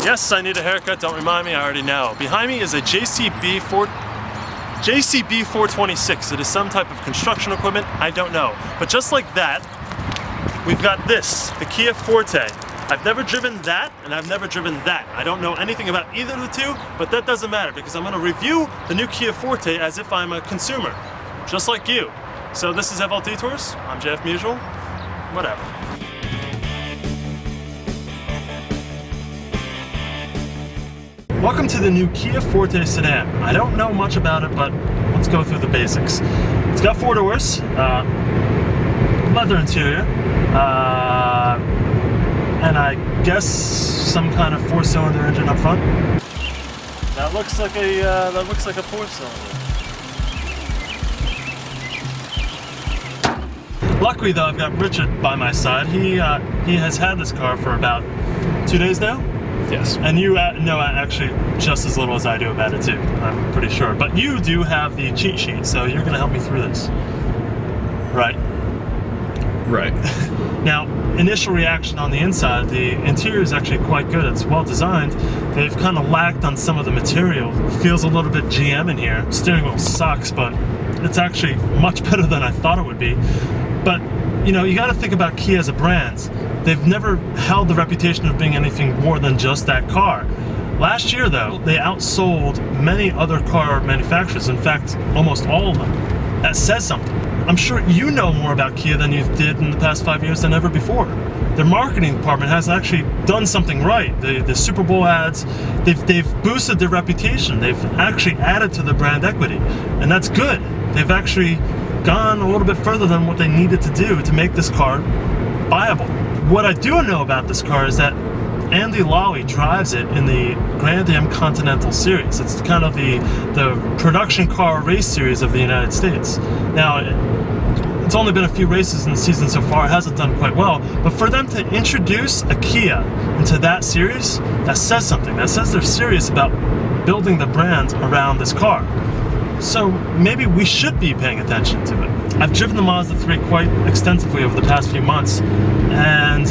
Yes, I need a haircut, don't remind me, I already know. Behind me is a JCB 426. It is some type of construction equipment, I don't know. But just like that, we've got this, the Kia Forte. I've never driven that, and I've never driven that. I don't know anything about either of the two, but that doesn't matter because I'm gonna review the new Kia Forte as if I'm a consumer, just like you. So this is FLDetours, I'm JF Musial, whatever. Welcome to the new Kia Forte sedan. I don't know much about it, but let's go through the basics. It's got 4 doors, leather interior, and I guess some kind of 4-cylinder engine up front. That looks like a 4-cylinder. Luckily though, I've got Richard by my side. He has had this car for about 2 days now. Yes. And you know actually just as little as I do about it too, I'm pretty sure. But you do have the cheat sheet, so you're gonna help me through this. Right? Right. Now, initial reaction on the inside, the interior is actually quite good. It's well designed. They've kind of lacked on some of the material. It feels a little bit GM in here. Steering wheel sucks, but it's actually much better than I thought it would be. But, you know, you got to think about Kia as a brand. They've never held the reputation of being anything more than just that car. Last year, though, they outsold many other car manufacturers. In fact, almost all of them. That says something. I'm sure you know more about Kia than you did in the past 5 years than ever before. Their marketing department has actually done something right. The Super Bowl ads, they've boosted their reputation. They've actually added to the brand equity, and that's good. They've actually gone a little bit further than what they needed to do to make this car viable. What I do know about this car is that Andy Lawley drives it in the Grand Am Continental Series. It's kind of the production car race series of the United States. Now, it's only been a few races in the season so far. It hasn't done quite well. But for them to introduce a Kia into that series, that says something. That says they're serious about building the brand around this car. So maybe we should be paying attention to it. I've driven the Mazda 3 quite extensively over the past few months, and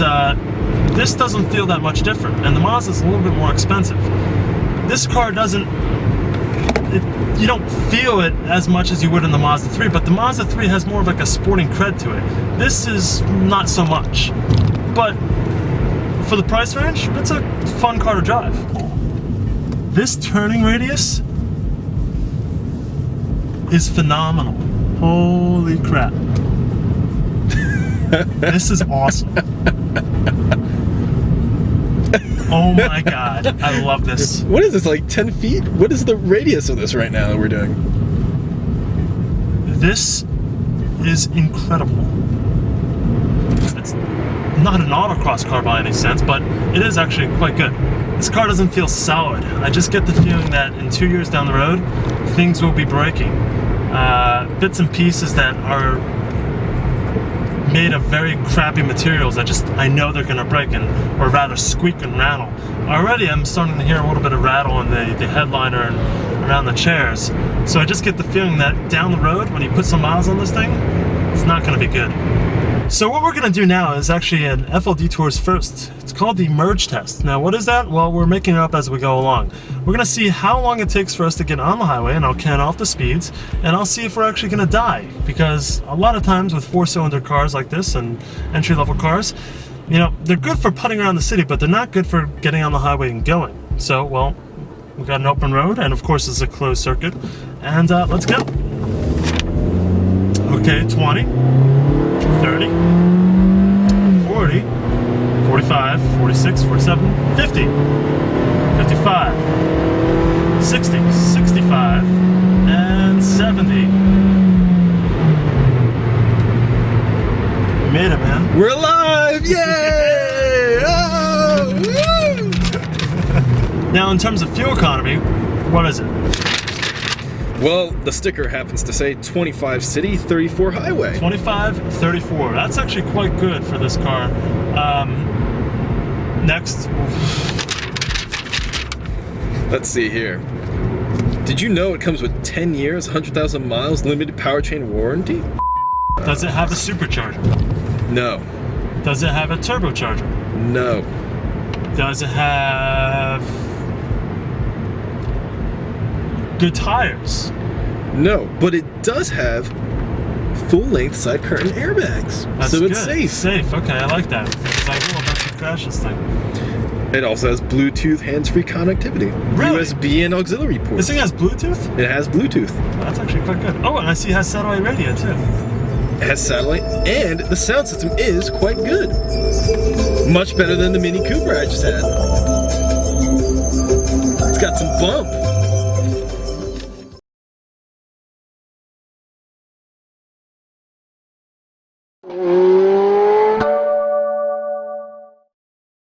this doesn't feel that much different, and the Mazda's a little bit more expensive. This car doesn't, you don't feel it as much as you would in the Mazda 3, but the Mazda 3 has more of like a sporting cred to it. This is not so much, but for the price range, it's a fun car to drive. This turning radius is phenomenal. Holy crap. This is awesome. Oh my god, I love this. What is this, like 10 feet? What is the radius of this right now that we're doing? This is incredible. It's not an autocross car by any sense, but it is actually quite good. This car doesn't feel solid. I just get the feeling that in 2 years down the road, things will be breaking. Bits and pieces that are made of very crappy materials that just, I know they're gonna break, or rather squeak and rattle. Already I'm starting to hear a little bit of rattle in the headliner and around the chairs. So I just get the feeling that down the road, when you put some miles on this thing, it's not gonna be good. So what we're gonna do now is actually an FLDetours first. It's called the merge test. Now what is that? Well, we're making it up as we go along. We're gonna see how long it takes for us to get on the highway, and I'll count off the speeds, and I'll see if we're actually gonna die. Because a lot of times with 4-cylinder cars like this and entry-level cars, you know, they're good for putting around the city, but they're not good for getting on the highway and going. So, well, we've got an open road, and of course it's a closed circuit, and let's go. Okay, 20. 30, 40, 45, 46, 47, 50, 55, 60, 65, and 70. We made it, man. We're alive! Yay! Oh, woo! Now, in terms of fuel economy, what is it? Well, the sticker happens to say 25 city, 34 highway. 25, 34. That's actually quite good for this car. Next. Let's see here. Did you know it comes with 10 years, 100,000 miles, limited powertrain warranty? Does it have a supercharger? No. Does it have a turbocharger? No. Does it have good tires. No, but it does have full-length side curtain airbags, That's so good. it's safe. Safe. Okay, I like that because I will eventually crash this thing. It also has Bluetooth hands-free connectivity, Really? USB and auxiliary ports. This thing has Bluetooth? It has Bluetooth. That's actually quite good. Oh, and I see it has satellite radio too. It has satellite, and the sound system is quite good. Much better than the Mini Cooper I just had. It's got some bump.